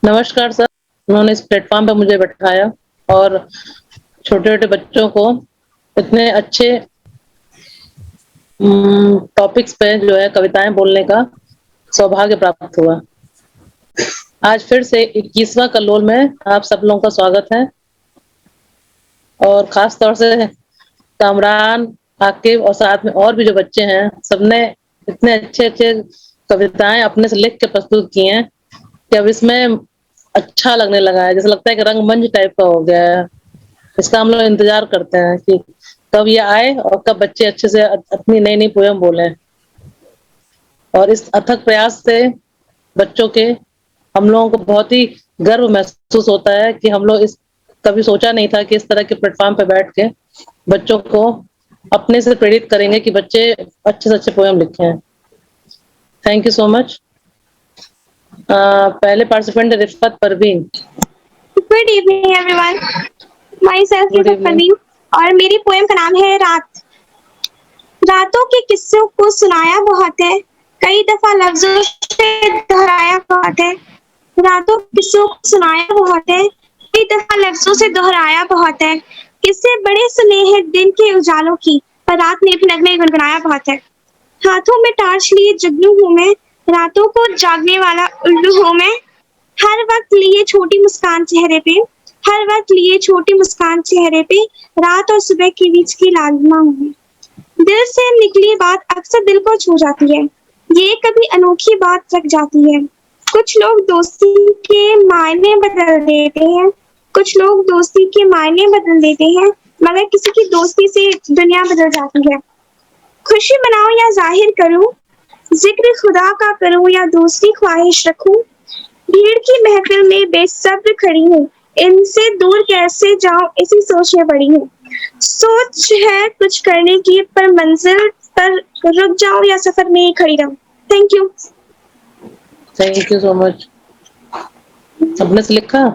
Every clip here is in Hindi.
नमस्कार सर, उन्होंने इस प्लेटफ़ॉर्म पे मुझे बैठाया और छोटे-छोटे बच्चों को इतने अच्छे टॉपिक्स पे जो है कविताएँ बोलने का सौभाग्य प्राप्त हुआ। आज फिर से 21वां कल्लोल में आप सब लोगों का स्वागत है। और ख़ास तौर से कामरान, आकिब और साथ में और भी जो बच्चे हैं, सबने इतने अच्छे-अच्छे कविताएँ अपने से लिख के प्रस्तुत की हैं कि अब इसमें अच्छा लगने लगा है, जैसे लगता है कि रंगमंच टाइप का हो गया है। इसका हम लोग इंतज़ार करते हैं कि कब ये आए और कब बच्चे अच्छे से अपनी नई-नई पोएम बोलें। और इस अथक प्रयास से बच्चों के हम लोगों को बहुत ही गर्व महसूस होता है कि हम लोग इस कभी सोचा नहीं था कि इस तरह के प्लेटफ़ॉर्म पे बैठ के बच्चों को अपने से प्रेरित करेंगे कि बच्चे अच्छे से अच्छे पोएम लिखें। Thank you so much. पहले पार्टिसिपेंट है Rifat Parveen. Good evening everyone, my self good Rifat evening. Parveen और मेरी पोएम का नाम है रात। रातों के किस्सों को सुनाया बहुत है, कई दफा लफ्जों से दोहराया बहुत है। रातों के किस्सों को सुनाया बहुत है, कई दफा लफ्जों से दोहराया बहुत है। किस्से बड़े सुने हैं दिन के उजालों की, पर रात में भी नगमे गुनगुनाया बहुत है। हाथों में टार्च लिए जुगनू हूँ मैं, रातों को जागने वाला उल्लू हूँ मैं। हर वक्त लिए छोटी मुस्कान चेहरे पे, हर वक्त लिए छोटी मुस्कान चेहरे पे, रात और सुबह के बीच की लालिमा हूँ मैं। दिल से निकली बात अक्सर दिल को छू जाती है, ये कभी अनोखी बात रख जाती है। कुछ लोग दोस्ती के मायने बदल देते हैं, कुछ लोग दोस्ती के मायने बदल देते हैं, मगर किसी की दोस्ती से दुनिया बदल जाती है। खुशी मनाऊं या जाहिर करूं, जिक्र खुदा का करूं या दूसरी ख्वाहिश रखूं, भीड़ की महफिल में बेसब्र खड़ी हूँ, इनसे दूर कैसे जाऊं इसी सोच में पड़ी हूँ। सोच है कुछ करने की, पर मंजिल पर रुक जाऊं या सफर में ही खड़ी रहूं। Thank you. Thank you so much. अपने से लिखा?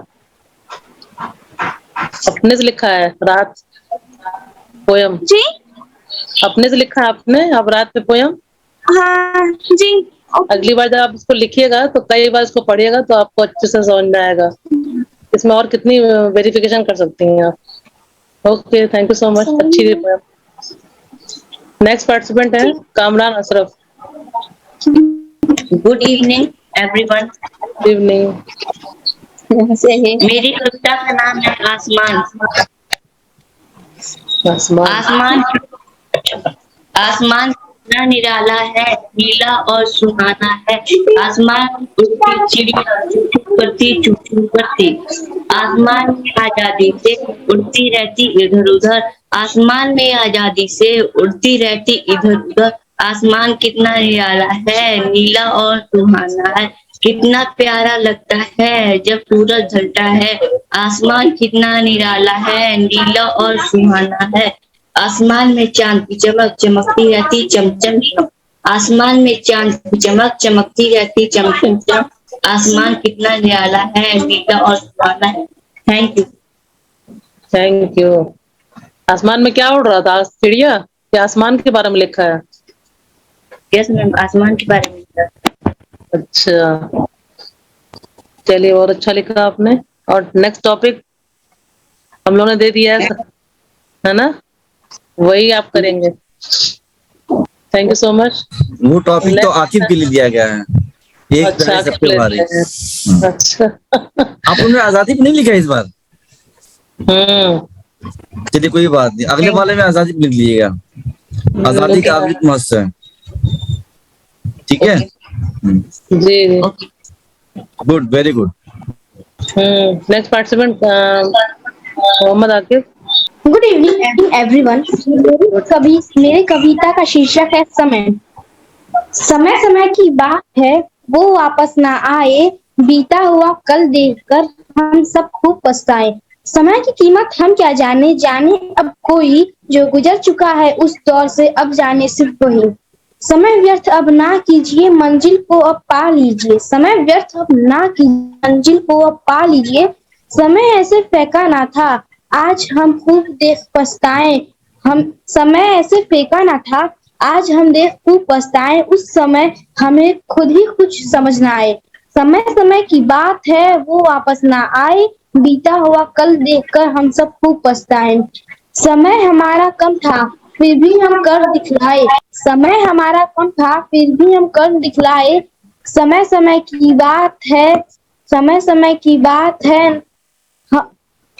अपने से लिखा है रात पोएम? जी अपने से लिखा है आपने अब रात पे पोएम? हाँ जी। अगली बार जब आप इसको लिखिएगा तो कई बार इसको पढ़िएगा तो आपको अच्छे से समझ में आएगा। इसमें और कितनी वेरिफिकेशन कर सकती हैं आप। Okay, thank you so much. अच्छी थी पोएम। नेक्स्ट पार्टिसिपेंट है Kamran Ashraf. Good evening everyone. Good evening. मेरी कविता का नाम है आसमान। आसमान आसमान कितना निराला है, नीला और सुहाना है। आसमान उड़ती चिड़िया चुप करती चुप चुप करती, आसमान में आजादी से उड़ती रहती इधर उधर, आसमान में आजादी से उड़ती रहती इधर उधर। आसमान कितना निराला है, नीला और सुहाना है, कितना प्यारा लगता है जब सूरज ढलता है। आसमान कितना निराला है, नीला और सुहाना है, आसमान में चांद की चमक चमकती रहती चमचम चम। आसमान में चांद की चमक चमकती रहती चमचम चम। आसमान कितना निराला है, नीला और सुहाना है। Thank you. Thank you. आसमान में क्या उड़ रहा था? चिड़िया? या आसमान के बारे में लिखा है? यस मैम, आसमान के बारे में लिखा है। अच्छा, चलिए बहुत अच्छा लिखा आपने। और नेक्स्ट टॉपिक हम लोगों ने दे दिया है ना? वही आप करेंगे। Thank you so much. वो टॉपिक तो आकिब के लिए दिया गया है। एक अच्छा, प्यारे आकिब सबके ले बारे। दिया है। अच्छा। आप उन्होंने आजादी पे नहीं लिखा इस बार? चलिए कोई बात नहीं, अगले वाले में आजादी पे लिख लीजिएगा। आजादी का भी मस्त है, ठीक है? जी जी। Good, very good. Next participant Mohammad Aqib. Good evening everyone. मेरे कविता का शीर्षक है समय। समय समय की बात है, वो वापस ना आए, बीता हुआ कल देखकर हम सब खूब पछताए। समय की कीमत हम क्या जाने, जाने अब कोई जो गुजर चुका है उस दौर से, अब जाने सिर्फ वही। समय व्यर्थ अब ना कीजिए, मंजिल को अब पा लीजिए। समय व्यर्थ अब ना कीजिए, मंजिल को अब पा लीजिए। समय ऐसे फेंका ना था, आज हम खूब देख पछताए। हम समय ऐसे फेंका ना था, आज हम देख खूब पछताए। उस समय हमें खुद ही कुछ समझ ना आए। समय समय की बात है वो वापस ना आए, बीता हुआ कल देखकर हम सब खूब पछताए। समय हमारा कम था फिर भी हम कर दिखलाए, समय हमारा कम था फिर भी हम कर दिखलाए। समय समय की बात है, समय समय की बात है,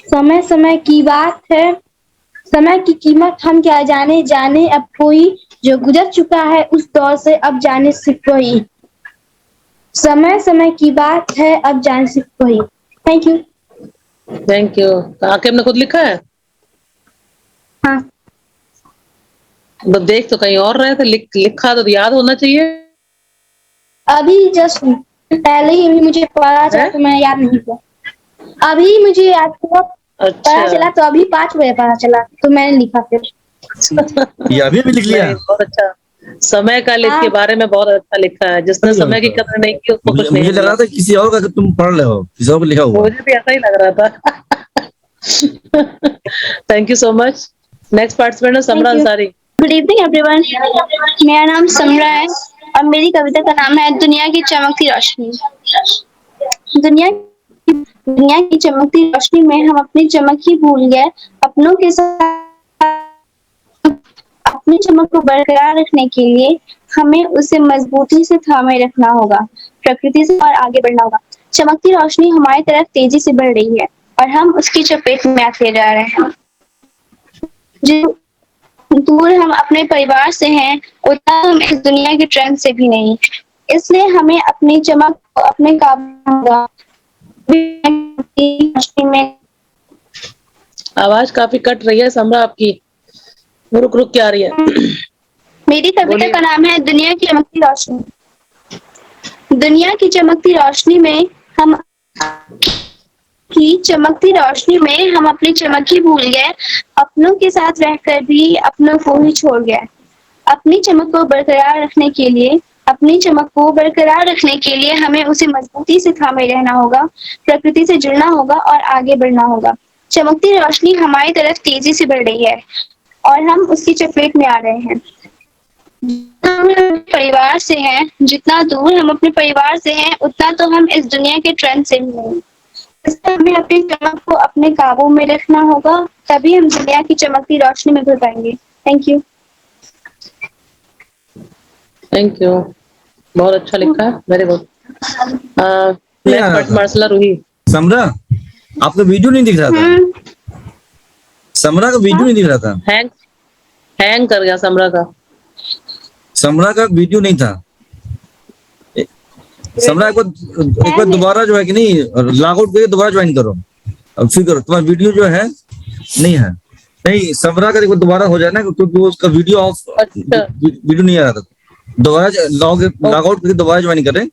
समय समय की बात है, समय की कीमत हम क्या जाने, जाने अब कोई जो गुजर चुका है उस दौर से अब जाने सिर्फ वही। समय समय की बात है अब जाने सिर्फ वही। Thank you. Thank you. आके हमने खुद लिखा है? हाँ, तो देख तो कहीं और रहे थे, लिखा तो याद होना चाहिए अभी जस्ट पहले ही मुझे पता चला है। तो मैंने याद नहीं किया। अभी मुझे याद हुआ, पता अच्छा। चला तो अभी 5 बजे पता चला तो मैंने लिखा फिर। ये अभी भी लिख लिया? नहीं, बहुत अच्छा। समय का के हाँ, बारे में बहुत अच्छा लिखा है। जिसने समय की कदर नहीं की उसको कुछ नहीं मुझे लग मिला। रहा था किसी और का कि तुम पढ़ रहे हो, किसी और को लिखा हुआ। मुझे भी ऐसा ही लग रहा था। Thank you so much. Next participant है Samra thank you. Ansari. Good evening everyone, मेरा नाम समरा है और मेरी कविता का नाम है दुनिया की चमकती रोशनी। दुनिया की चमकती रोशनी में हम अपनी चमक ही भूल गए, अपनों के साथ अपनी चमक को बरकरार रखने के लिए हमें उसे मजबूती से थामे रखना होगा, प्रकृति से और आगे बढ़ना होगा। चमकती रोशनी हमारी तरफ तेजी से बढ़ रही है और हम उसकी चपेट में आते जा रहे हैं। जो दूर हम अपने परिवार से हैं, उतना हम इस दुनिया के ट्रेंड से भी नहीं। इसलिए हमें अपनी चमक को अपने काबू होगा। में आवाज काफी कट रही है समरा आपकी, रुक रुक के आ रही है। मेरी कविता बोलिए। का नाम है दुनिया की चमकती रोशनी। दुनिया की चमकती रोशनी में हम अपनी चमक ही भूल गए, अपनों के साथ रहकर भी अपनों को ही छोड़ गए। अपनी चमक को बरकरार रखने के लिए हमें उसे मजबूती से थामे रहना होगा, प्रकृति से जुड़ना होगा और आगे बढ़ना होगा। चमकती रोशनी हमारी तरफ तेजी से बढ़ रही है और हम उसकी चपेट में आ रहे हैं। जितना दूर हम अपने परिवार से हैं, उतना तो हम इस दुनिया के ट्रेंड से भी नहीं। इसलिए हमें अपनी चमक को अपने काबू में रखना होगा, तभी हम दुनिया की चमकती रोशनी में घुल पाएंगे। Thank you. थैंक यू, बहुत अच्छा लिखा है, वेरी गुड। नहीं आ नेक्स्ट रहा पार्ट था। मार्सला रूही। समरा, आपका वीडियो नहीं दिख रहा था। समरा का वीडियो नहीं दिख रहा था। हैंग कर गया समरा का। समरा का वीडियो नहीं था। समरा एक बार दोबारा जो है कि नहीं, लॉग आउट करके दोबारा ज्वाइन करो, अब फिर करो। तुम्हारा वीडियो जो है नहीं है। नहीं, समरा का एक बार दोबारा हो जाए ना, क्योंकि वो उसका वीडियो ऑफ, अच्छा। वीडियो नहीं आ रहा था। दोबारा लॉग आउट करके दोबारा ज्वाइन करें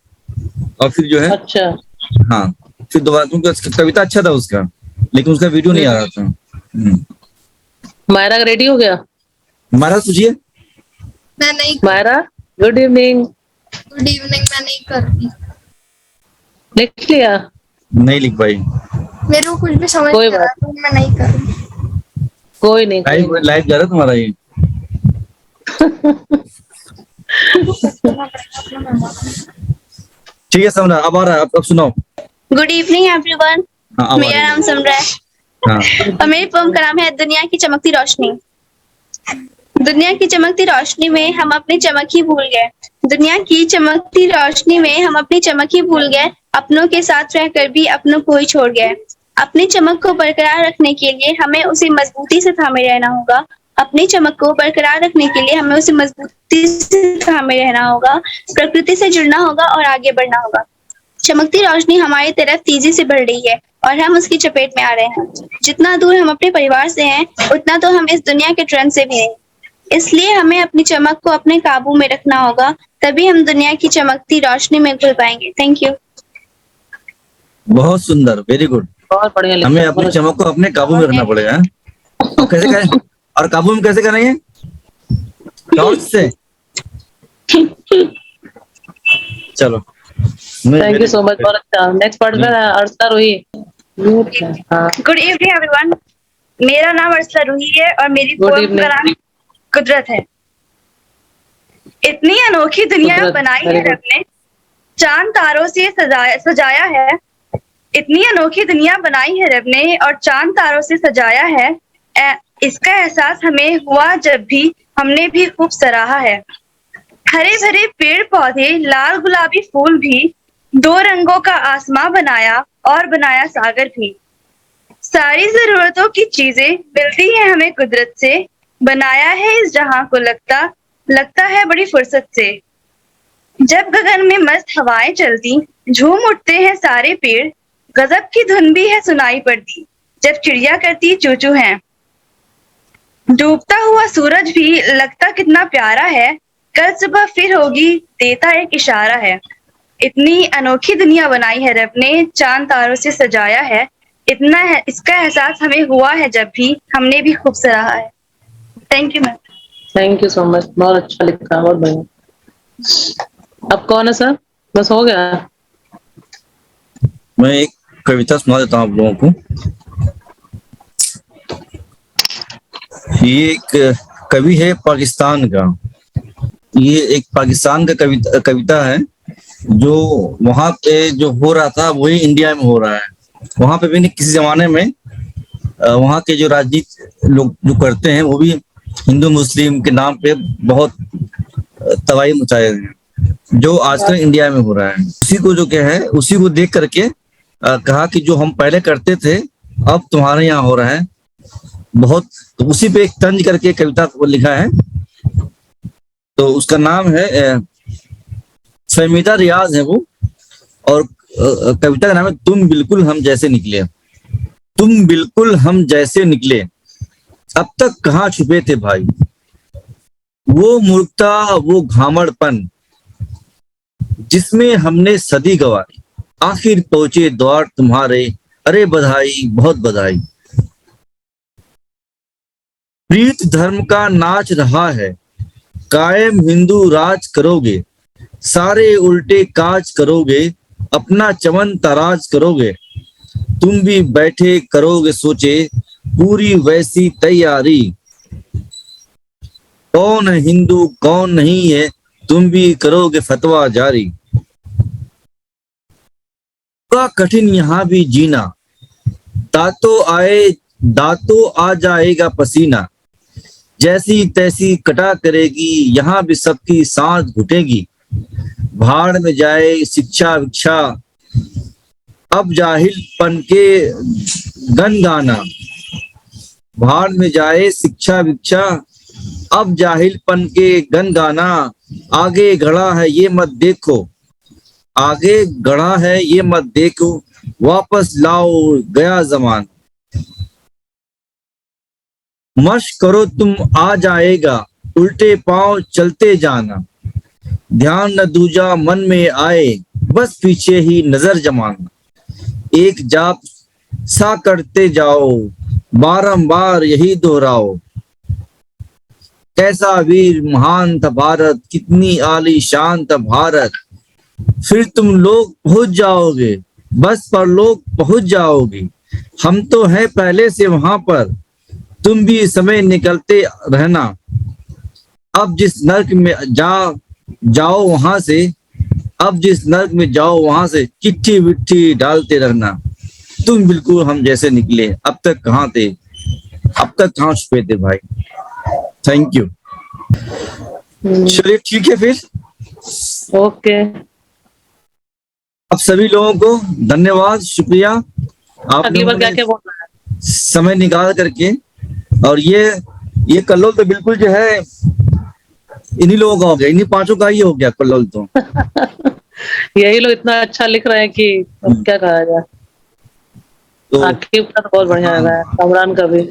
और फिर जो है, अच्छा। हाँ, फिर दोबारा, क्योंकि कविता अच्छा था उसका, लेकिन उसका वीडियो नहीं आ रहा था। मायरा रेडी हो गया? महाराज पूछिए। मैं नहीं, Myra good evening. Good evening, मैं नहीं कर रही। लिख लिया? नहीं लिख पाई। मेरे को कुछ भी समझ कोई नहीं आ रहा, बात तो मैं नहीं कर रही। कोई नहीं, कोई लाइव नहीं। लाइव जा रहा है तुम्हारा ये। ठीक है समरा, अब आ रहा है, अब सुनाओ। गुड इवनिंग एवरीवन, हाँ, अब आ मेरा रही नाम समरा है है। हाँ, और मेरी पोम का नाम है दुनिया की चमकती रोशनी। दुनिया की चमकती रोशनी में हम अपनी चमक ही भूल गए। दुनिया की चमकती रोशनी में हम अपनी चमक ही भूल गए, अपनों के साथ रहकर भी अपनों को ही छोड़ गए। अपनी चमक को बरकरार रखने के लिए हमें उसे मजबूती से थामे रहना होगा। अपनी चमक को बरकरार रखने के लिए हमें उसे मजबूती से थामे रहना होगा, प्रकृति से जुड़ना होगा और आगे बढ़ना होगा। चमकती रोशनी हमारी तरफ तेजी से बढ़ रही है और हम उसकी चपेट में आ रहे हैं। जितना दूर हम अपने परिवार से हैं, उतना तो हम इस दुनिया के ट्रेंड से भी नहीं। इसलिए हमें अपनी चमक को अपने काबू में रखना होगा, तभी हम दुनिया की चमकती रोशनी में घुल पाएंगे। Thank you. बहुत सुंदर, वेरी गुड। बहुत बढ़िया लिखा। हमें अपनी चमक को अपने काबू में रखना पड़ेगा। और कैसे करें, और काबू में कैसे करेंगे? टॉर्च से। चलो, थैंक यू सो मच, बहुत अच्छा। नेक्स्ट पार्ट में अर्चना रूही। हाँ, गुड इवनिंग एवरीवन, मेरा नाम अर्चना रूही है और मेरी Good पोएम evening. का नाम कुदरत है। इतनी अनोखी दुनिया कुदरत, बनाई very है good. रब ने, चांद तारों से सजाया है। इतनी अनोखी दुनिया बनाई है रब ने और चांद तारों से सजाया है। इसका एहसास हमें हुआ जब भी हमने भी खूब सराहा है। हरे भरे पेड़ पौधे, लाल गुलाबी फूल भी, 2 रंगों का आसमां बनाया और बनाया सागर भी। सारी जरूरतों की चीजें मिलती है हमें कुदरत से। बनाया है इस जहां को लगता है बड़ी फुर्सत से। जब गगन में मस्त हवाएं चलती, झूम उठते हैं सारे पेड़। गजब की धुन भी है सुनाई पड़ती, जब चिड़िया करती चूचू है। डूबता हुआ सूरज भी लगता कितना प्यारा है। कल सुबह फिर होगी, देता एक इशारा है। इतनी अनोखी दुनिया बनाई है रब ने, चांद तारों से सजाया है। इतना है, इसका एहसास हमें हुआ है जब भी हमने भी खूब सराहा है। Thank you ma'am. Thank you so much, बहुत अच्छा लिखा, बहुत बढ़िया। अब कौन है सर? बस हो गया? मैं एक कविता सुना देता हूँ आप लोगों को। ये एक कवि है पाकिस्तान का। ये एक पाकिस्तान का कविता है, जो वहां पे जो हो रहा था वही इंडिया में हो रहा है। वहां पे भी नहीं, किसी जमाने में वहां के जो राजनीति लोग जो करते हैं वो भी हिंदू मुस्लिम के नाम पे बहुत तबाही मचाए हैं, जो आजकल इंडिया में हो रहा है। उसी को जो क्या है, उसी को देख करके कहा कि जो हम पहले करते थे अब तुम्हारे यहाँ हो रहा है बहुत। तो उसी पे एक तंज करके कविता को लिखा है। तो उसका नाम है फहमीदा रियाज है वो, और कविता का नाम है तुम बिल्कुल हम जैसे निकले। तुम बिल्कुल हम जैसे निकले, अब तक कहाँ छुपे थे भाई। वो मूर्खता, वो घामड़पन जिसमें हमने सदी गवाई, आखिर पहुंचे द्वार तुम्हारे, अरे बधाई बहुत बधाई। प्रीत धर्म का नाच रहा है, कायम हिंदू राज करोगे। सारे उल्टे काज करोगे, अपना चमन तराज करोगे। तुम भी बैठे करोगे सोचे, पूरी वैसी तैयारी। कौन है हिंदू कौन नहीं है, तुम भी करोगे फतवा जारी। का कठिन यहाँ भी जीना, दांतों आ जाएगा पसीना। जैसी तैसी कटा करेगी, यहाँ भी सबकी सांस घुटेगी। भाड़ में जाए शिक्षा विक्षा, अब जाहिलपन के गन गाना। भाड़ में जाए शिक्षा विक्षा, अब जाहिलपन के गन गाना। आगे गढ़ा है ये मत देखो, आगे गढ़ा है ये मत देखो, वापस लाओ गया जमान। मश्क करो तुम आ जाएगा, उल्टे पांव चलते जाना। ध्यान न दूजा मन में आए, बस पीछे ही नजर जमाना। एक जाप सा करते जाओ, बारंबार यही दोहराओ। कैसा वीर महान था भारत, कितनी आली शान था भारत। फिर तुम लोग पहुंच जाओगे, बस पर लोग पहुंच जाओगे। हम तो है पहले से वहां पर, तुम भी समय निकलते रहना। अब जिस नर्क में जाओ वहां से, अब जिस नर्क में जाओ वहां से, चिट्ठी विट्ठी डालते रहना। तुम बिल्कुल हम जैसे निकले, अब तक कहाँ थे, अब तक कहाँ छुपे थे भाई। Thank you. चलिए ठीक है फिर, ओके। अब सभी लोगों को धन्यवाद, शुक्रिया। आप अगली बार लोगों क्या ने क्या बोलना है? समय निकाल करके, और ये कल्लोल तो बिल्कुल जो है इन्हीं लोगों का हो गया, इन्हीं पांचों का ही हो गया कल्लोल तो। यही लोग इतना अच्छा लिख रहे हैं कि अब क्या कहा जाए। तो आकिब का तो बहुत बढ़िया लगा है, कमरान का भी।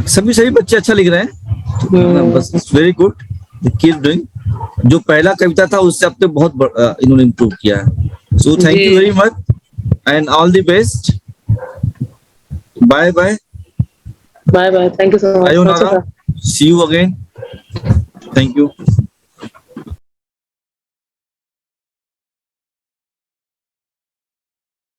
सभी बच्चे अच्छा लिख रहे हैं, बस वेरी गुड, कीप डूइंग। जो पहला कविता था उससे अब तो बहुत इन्होंने इम्प्रूव किया है। So thank you very much and all the best. Bye bye. Bye bye, thank you so much. See you again. Thank you.